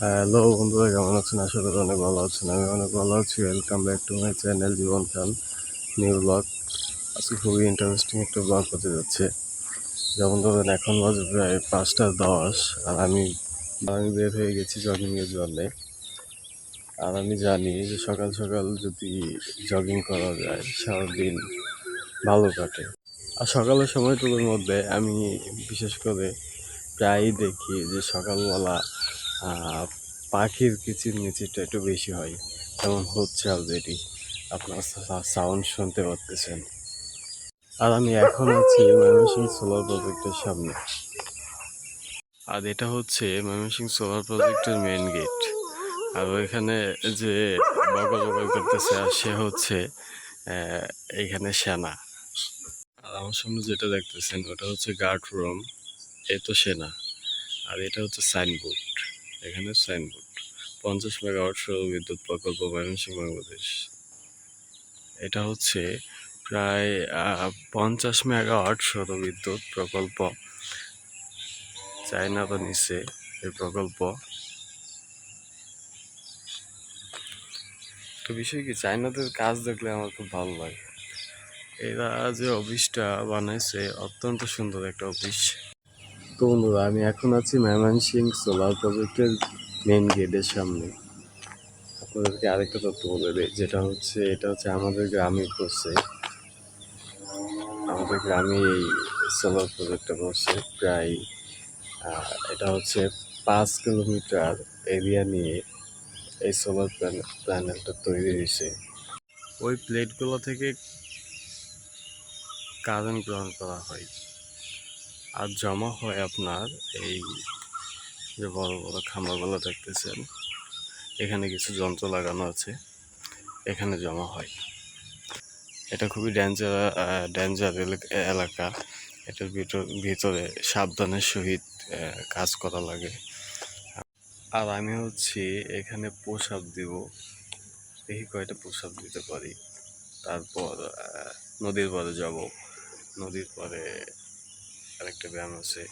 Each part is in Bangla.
হ্যালো বন্ধুরা, কেমন আছেন? আশা করি অনেক ভালো আছেন। আমি অনেক ভালো আছি। Welcome back to my channel Jibon Khan new blog. আজকে খুবই ইন্টারেস্টিং একটা ব্লগ হতে যাচ্ছে। যেমন ধরেন, এখন বাজে প্রায় 5টা 10, আর আমি বের হয়ে গেছি জগিংয়ের জন্যে। আর আমি জানি যে সকাল সকাল যদি জগিং করা যায় সারাদিন ভালো কাটে। আর সকালের সময়টুকুর মধ্যে আমি বিশেষ করে প্রায়ই দেখি যে সকালবেলা পাখির কিচিরমিচিরটা একটু বেশি হয়। যেমন হচ্ছে অলরেডি, আপনার সাউন্ড শুনতে পাচ্ছেন। আর আমি এখন আছি ময়মনসিংহ সোলার প্রজেক্টের সামনে। আর এটা হচ্ছে ময়মনসিংহ সোলার প্রজেক্টের মেন গেট। আর ওইখানে যে বগল বগল করতেছে, আর সে হচ্ছে এইখানে সেনা। আর আমার সামনে যেটা দেখতেছেন ওটা হচ্ছে গার্ড রুম, এ তো সেনা। আর এটা হচ্ছে সাইনবোর্ড, এখানে সাইনবোর্ড 50 মেগাওয়াট সৌর বিদ্যুৎ প্রকল্প ময়মনসিংহ বাংলাদেশ। এটা হচ্ছে প্রায় 50 মেগাওয়াট সৌর বিদ্যুৎ প্রকল্প। চায়না তো নিচ্ছে এই প্রকল্প। তো বিষয় কি, চায়নাদের কাজ দেখলে আমার খুব ভালো লাগে। এরা যে অফিসটা বানাইছে অত্যন্ত সুন্দর একটা অফিস। তো বন্ধুরা, আমি এখন আছি ময়মনসিংহ সোলার প্রজেক্টের মেন গেটের সামনে। আপনাদেরকে আরেকটা তথ্য বলে দিই, যেটা হচ্ছে এটা হচ্ছে আমাদের গ্রামে করছে। আমাদের গ্রামে এই সোলার প্রজেক্টটা করছে। প্রায় এটা হচ্ছে 5 কিলোমিটার এরিয়া নিয়ে এই সোলার প্যানেলটা তৈরি হয়েছে। ওই প্লেটগুলো থেকে কারেন্ট গ্রহণ করা হয় আর জমা হয় আপনার এই যে বড় বড় খাম্বাগুলো দেখতেছেন, এখানে কিছু যন্ত্র লাগানো আছে, এখানে জমা হয়। এটা খুবই ডেঞ্জার এলাকা। এটার ভিতরে সাবধানের সহিত কাজ করা লাগে। আর আমি হচ্ছে এখানে প্রসাব দিব, দেখি কয়টা প্রসাব দিতে পারি। তারপর নদীর পরে যাব। নদীর পরে আরেকটা ব্যায়াম আছে।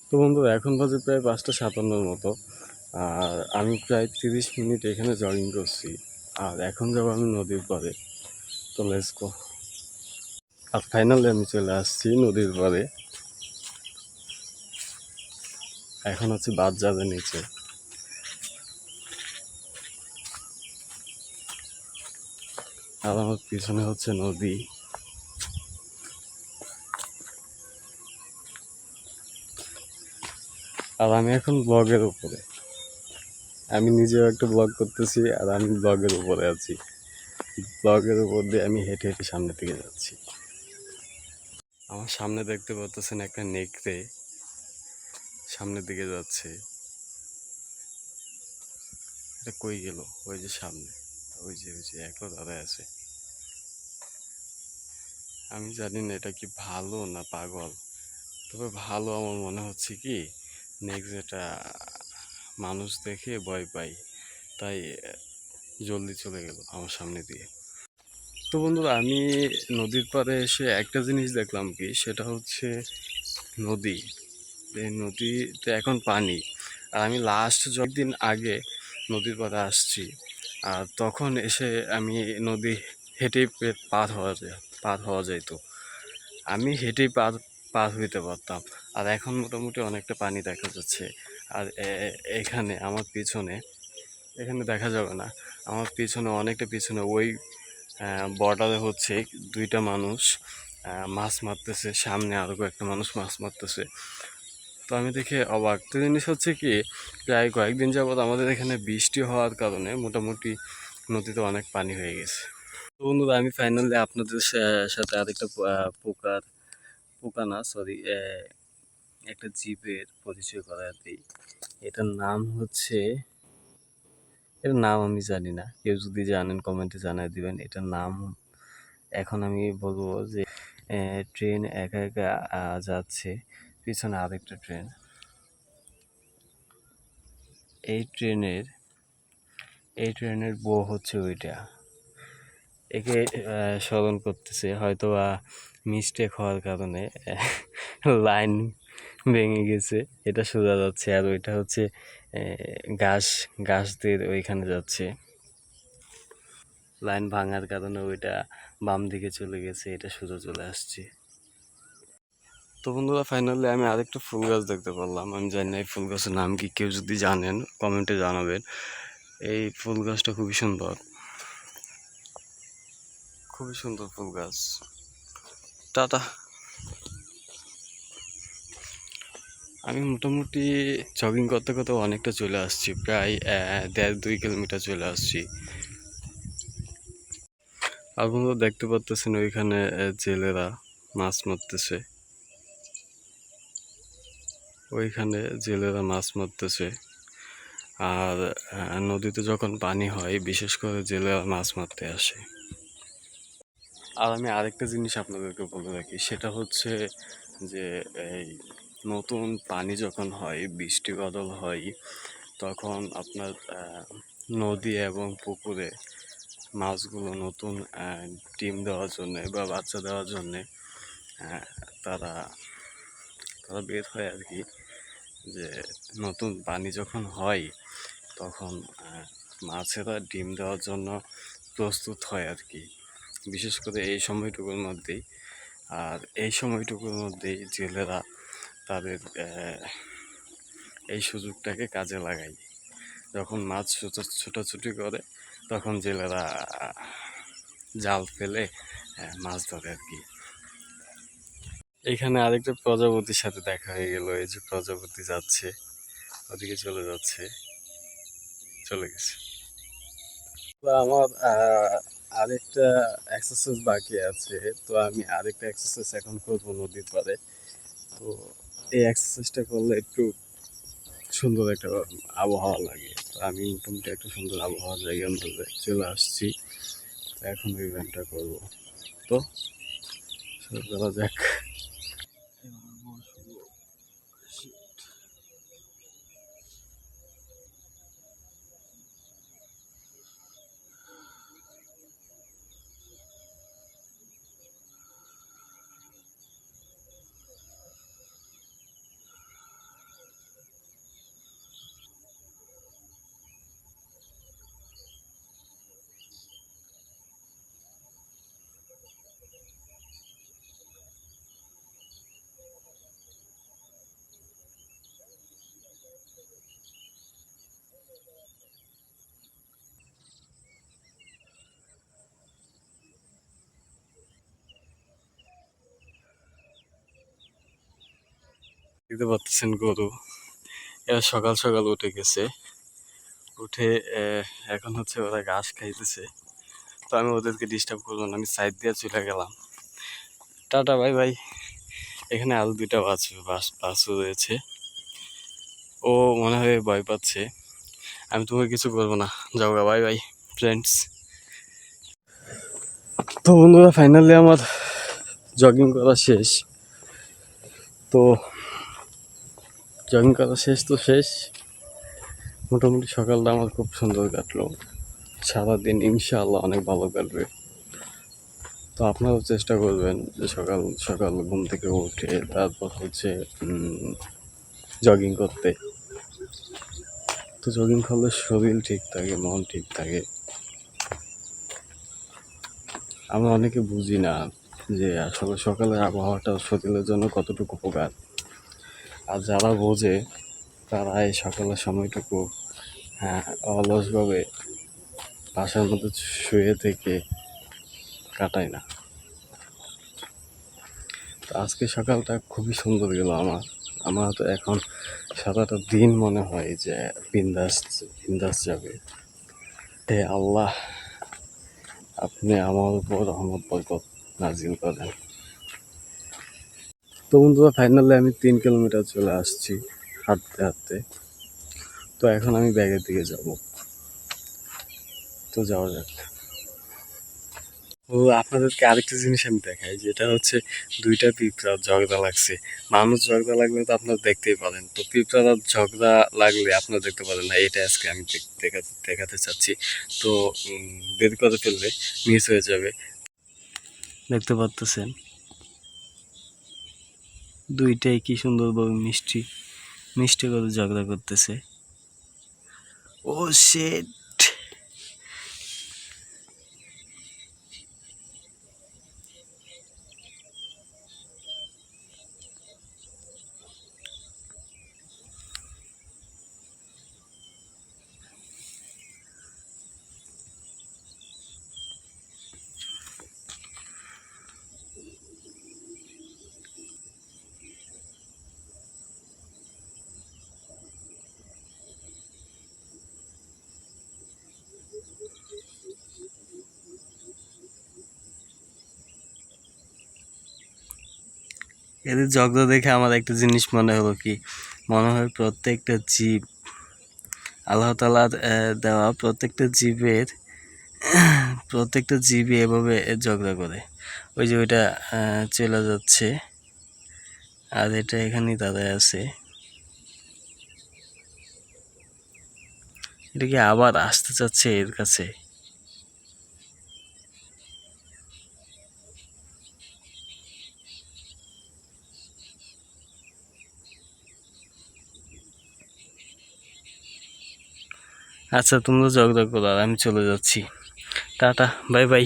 তো বন্ধুরা, এখন বাজে প্রায় 5টা 57 মতো। আর আমি প্রায় 30 মিনিট এখানে জগিং করছি। আর এখন যাবো আমি নদীর পাড়ে। তো লেটস গো। আর ফাইনালি আমি চলে আসছি নদীর পাড়ে। এখন হচ্ছে বাদ যাবে নিচে। আর আমার পিছনে হচ্ছে নদী। আর আমি এখন ব্লগের উপরে, আমি নিজেও একটা ব্লগ করতেছি আর আমি ব্লগের উপরে আছি। ব্লগের উপর দিয়ে আমি হেঁটে হেঁটে সামনের দিকে যাচ্ছি। আমার সামনে দেখতে পাচ্ছেন একটা নেকড়ে সামনের দিকে যাচ্ছে। এটা কই গেল? ওই যে সামনে, ওই যে একলা দাঁড়ায় আছে। আমি জানি না এটা কি ভালো না পাগল, তবে ভালো আমার মনে হচ্ছে কি, নেক্সট এটা মানুষ দেখে ভয় পাই, তাই জলদি চলে গেল আমার সামনে দিয়ে। তো বন্ধুরা, আমি নদীর পাড়ে এসে একটা জিনিস দেখলাম কি, সেটা হচ্ছে নদী। এই নদীতে এখন পানি। আর আমি লাস্ট যতদিন আগে নদীর পাড়ে আসছি, আর তখন এসে আমি নদী হেঁটেই পার হওয়া যেত। আমি হেঁটেই পার হইতে পারতাম। আর এখন মোটামুটি অনেকটা পানি দেখা যাচ্ছে। আর এখানে আমার পিছনে, এখানে দেখা যাবে না, আমার পিছনে অনেকটা পিছনে ওই বর্ডারে হচ্ছে দুইটা মানুষ মাছ মারতেছে, সামনে আরো কয়েকটা মানুষ মাছ মারতেছে। তো আমি দেখে অবাক। তো জিনিস হচ্ছে কি, প্রায় কয়েকদিন যাবৎ আমাদের এখানে বৃষ্টি হওয়ার কারণে মোটামুটি নদীতে অনেক পানি হয়ে গেছে। তো বন্ধুরা, আমি ফাইনালি আপনাদের সাথে আরেকটা পোকা না, সরি, একটা জীবের পরিচয় করায় দিই। এটার নাম হচ্ছে, এর নাম আমি জানি না, কেউ যদি জানেন কমেন্টে জানাই দিবেন এটার নাম। এখন আমি বলবো যে ট্রেন একা একা যাচ্ছে, পিছনে আরেকটা ট্রেন। এই ট্রেনের বউ হচ্ছে ওইটা, একে স্মরণ করতেছে, হয়তো বা মিস্টেক হওয়ার কারণে লাইন ভেঙে গেছে, এটা সোজা যাচ্ছে। আর ওইটা হচ্ছে ঘাসদের ওইখানে যাচ্ছে, লাইন ভাঙার কারণে ওইটা বাম দিকে চলে গেছে, এটা সোজা চলে আসছে। তো বন্ধুরা, ফাইনালি আমি আরেকটা ফুল গাছ দেখতে পারলাম। আমি জানি না এই ফুল গাছের নাম কি, কেউ যদি জানেন কমেন্টে জানাবেন। এই ফুল গাছটা খুবই সুন্দর, খুবই সুন্দর ফুল গাছ। টাটা। আমি মোটামুটি জগিং করতে করতে অনেকটা চলে আসছি, প্রায় 1.5-2 কিলোমিটার চলে আসছি। আপনারা দেখতে পাচ্ছেন ওইখানে জেলেরা মাছ মারতেছে, ওইখানে জেলেরা মাছ মারতেছে। আর নদীতে যখন পানি হয় বিশেষ করে জেলেরা মাছ মারতে আসে। আর আমি আরেকটা জিনিস আপনাদেরকে বলে রাখি, সেটা হচ্ছে যে এই নতুন পানি যখন হয়, বৃষ্টি বাদল হয়, তখন আপনার নদী এবং পুকুরে মাছগুলো নতুন ডিম দেওয়ার জন্যে বা বাচ্চা দেওয়ার জন্যে আহ, তারা তারা বের হয় আর কি। যে নতুন পানি যখন হয় তখন মাছেরা ডিম দেওয়ার জন্য প্রস্তুত হয় আর কি, বিশেষ করে এই সময়টুকুর মধ্যেই। আর এই সময়টুকুর মধ্যেই জেলেরা তাদের এই সুযোগটাকে কাজে লাগায়। যখন মাছ ছোটাছুটি করে তখন জেলেরা জাল ফেলে মাছ ধরে আর কি। এখানে আরেকটা প্রজাপতির সাথে দেখা হয়ে গেল, এই যে প্রজাপতি যাচ্ছে, ওদিকে চলে যাচ্ছে, চলে গেছে। তো আমার আরেকটা এক্সারসাইজ বাকি আছে, তো আমি আরেকটা এক্সারসাইজ এখন করবো নদীর পাড়ে। তো এই এক্সারসাইজটা করলে একটু সুন্দর একটা আবহাওয়া লাগে। তো আমি মোটামুটি একটা সুন্দর আবহাওয়ার জায়গার মধ্যে চলে আসছি, তো এখন ওই ব্যায়ামটা করবো। তো শুরু করা যাক। দেখতে পাচ্ছেন গরু, এরা সকাল সকাল উঠে গেছে। উঠে এখন হচ্ছে ওরা ঘাস খাইতেছে। তো আমি ওদেরকে ডিস্টার্ব করবো না, আমি সাইড দিয়ে চলে গেলাম। Tata, bye bye. এখানে আরো দুইটা বাছুর রয়েছে। ও মনে হয় ভয় পাচ্ছে। আমি তোমাকে কিছু করবো না, যাও গা, বাই বাই ফ্রেন্ডস। তো বন্ধুরা, ফাইনালি আমার জগিং করা শেষ। তো জগিং করা শেষ তো শেষ, মোটামুটি সকালটা আমার খুব সুন্দর কাটলো। সারাদিন ইনশাআল্লাহ অনেক ভালো কাটবে। তো আপনারাও চেষ্টা করবেন যে সকাল সকাল ঘুম থেকে উঠে তারপর হচ্ছে জগিং করতে। তো জগিং করলে শরীর ঠিক থাকে, মন ঠিক থাকে। আমরা অনেকে বুঝি না যে আসলে সকালের আবহাওয়াটা শরীরের জন্য কতটুকু উপকার। আর যারা বোঝে তারা এই সকালের সময়টুকু অলসভাবে বাসার মধ্যে শুয়ে থেকে কাটায় না। তো আজকে সকালটা খুবই সুন্দর গেল আমার তো এখন সারাটা দিন মনে হয় যে বিন্দাস বিন্দাস যাবে। হে আল্লাহ, আপনি আমার উপর রহমত বরকত নাজিল করেন। তো বন্ধুরা, ফাইনালি আমি 3 কিলোমিটার চলে আসছি হাঁটতে হাঁটতে। তো এখন আমি ব্যাগের দিকে যাব। তো যাওয়া যাক। ও আপনাদেরকে আরেকটা জিনিস আমি দেখাই, যেটা হচ্ছে দুইটা পিঁপড়ার ঝগড়া লাগছে। মানুষ ঝগড়া লাগলে তো আপনারা দেখতেই পারেন, তো পিঁপড়ার ঝগড়া লাগলে আপনারা দেখতে পারেন না। এটা আজকে আমি দেখাতে চাচ্ছি। তো বের করে ফেললে মিস হয়ে যাবে। দেখতে পাচ্ছেন দুইটাই কি সুন্দরভাবে মিষ্টি মিষ্টি করে ঝগড়া করতেছে। ও শিট। এদের ঝগড়া দেখে আমার একটা জিনিস মনে হলো, কি মনে হয় প্রত্যেকটা জীব, আল্লাহ তাআলার দেওয়া প্রত্যেকটা জীবই এভাবে ঝগড়া করে। ওই যে ওইটা চলে যাচ্ছে, আর এটা এখানেই দাঁড়ায় আছে। এটা কি আবার আসতে চাচ্ছে এর কাছে? আচ্ছা, তোমরা ঝগড়া করো আর আমি চলে যাচ্ছি। Tata, bye bye.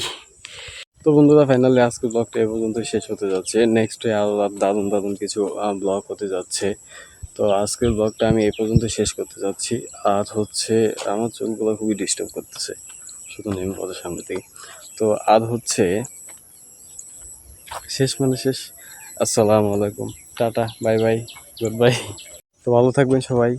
তো বন্ধুরা, ফাইনালি আজকের ব্লগটা এ পর্যন্ত শেষ হতে যাচ্ছে। নেক্সটে আরও দারুণ দারুণ কিছু ব্লগ হতে যাচ্ছে। তো আজকের ব্লগটা আমি এ পর্যন্ত শেষ করতে যাচ্ছি। আর হচ্ছে আমার চোখগুলো খুবই ডিস্টার্ব করতেছে, শুধু নেমে পড়ে সামনে থেকে। তো আর হচ্ছে শেষ মানে শেষ। আসসালামু আলাইকুম, tata, bye bye, good bye. তো ভালো থাকবেন সবাই।